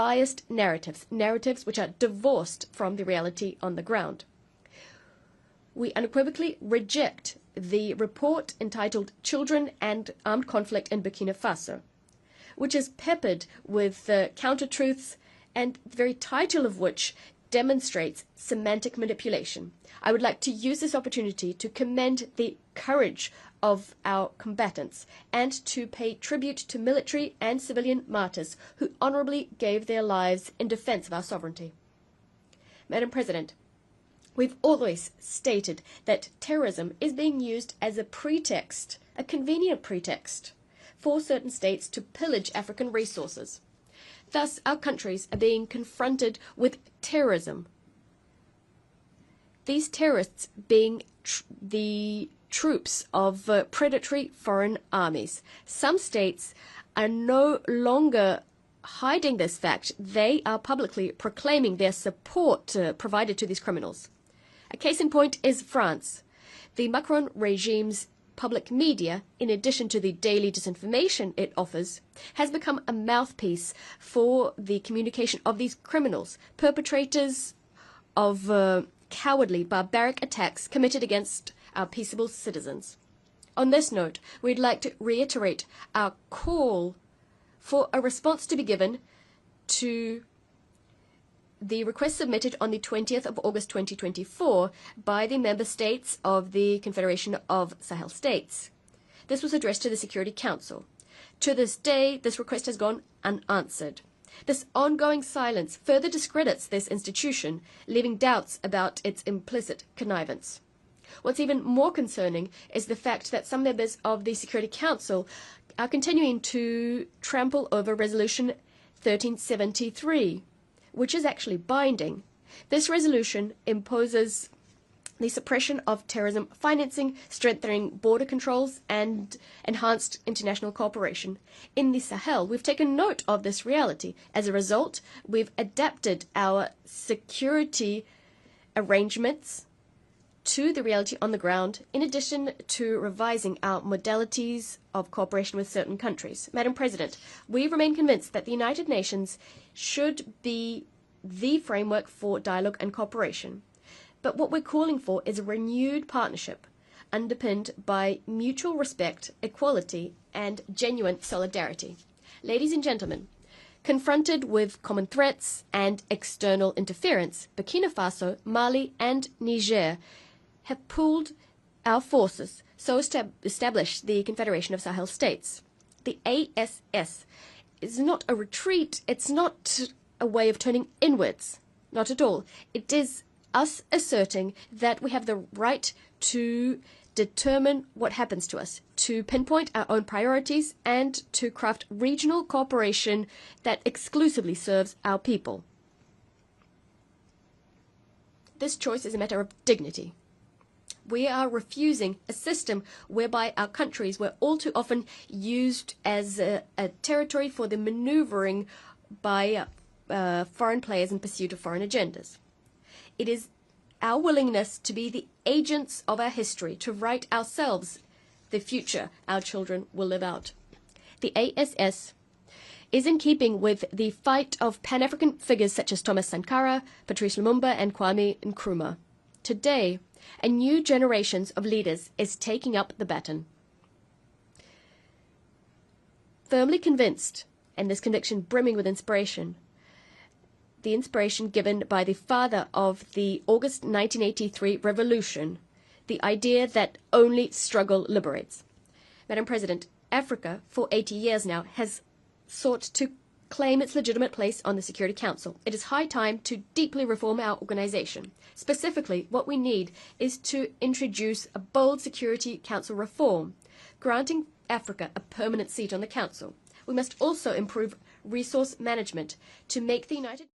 biased narratives, narratives which are divorced from the reality on the ground. We unequivocally reject the report entitled Children and Armed Conflict in Burkina Faso, which is peppered with counter-truths and the very title of which demonstrates semantic manipulation. I would like to use this opportunity to commend the courage of our combatants and to pay tribute to military and civilian martyrs who honorably gave their lives in defense of our sovereignty. Madam President, we've always stated that terrorism is being used as a pretext, a convenient pretext, for certain states to pillage African resources. Thus, our countries are being confronted with terrorism. These terrorists being the troops of predatory foreign armies. Some states are no longer hiding this fact. They are publicly proclaiming their support provided to these criminals. A case in point is France. The Macron regime's public media, in addition to the daily disinformation it offers, has become a mouthpiece for the communication of these criminals, perpetrators of cowardly, barbaric attacks committed against our peaceable citizens. On this note, we'd like to reiterate our call for a response to be given to the request submitted on the 20th of August 2024 by the member states of the Confederation of Sahel States. This was addressed to the Security Council. To this day, this request has gone unanswered. This ongoing silence further discredits this institution, leaving doubts about its implicit connivance. What's even more concerning is the fact that some members of the Security Council are continuing to trample over Resolution 1373, which is actually binding. This resolution imposes the suppression of terrorism financing, strengthening border controls, and enhanced international cooperation. In the Sahel, we've taken note of this reality. As a result, we've adapted our security arrangements to the reality on the ground, in addition to revising our modalities of cooperation with certain countries. Madam President, we remain convinced that the United Nations should be the framework for dialogue and cooperation. But what we're calling for is a renewed partnership underpinned by mutual respect, equality, and genuine solidarity. Ladies and gentlemen, confronted with common threats and external interference, Burkina Faso, Mali, and Niger have pooled our forces so as to establish the Confederation of Sahel States. The ASS is not a retreat, it's not a way of turning inwards, not at all. It is us asserting that we have the right to determine what happens to us, to pinpoint our own priorities, and to craft regional cooperation that exclusively serves our people. This choice is a matter of dignity. We are refusing a system whereby our countries were all too often used as a territory for the maneuvering by foreign players in pursuit of foreign agendas. It is our willingness to be the agents of our history, to write ourselves the future our children will live out. The ASS is in keeping with the fight of Pan-African figures such as Thomas Sankara, Patrice Lumumba, and Kwame Nkrumah. Today, a new generation of leaders is taking up the baton. Firmly convinced, and this conviction brimming with inspiration, the inspiration given by the father of the August 1983 revolution, the idea that only struggle liberates. Madam President, Africa, for 80 years now, has sought to claim its legitimate place on the Security Council. It is high time to deeply reform our organization. Specifically, what we need is to introduce a bold Security Council reform, granting Africa a permanent seat on the Council. We must also improve resource management to make the United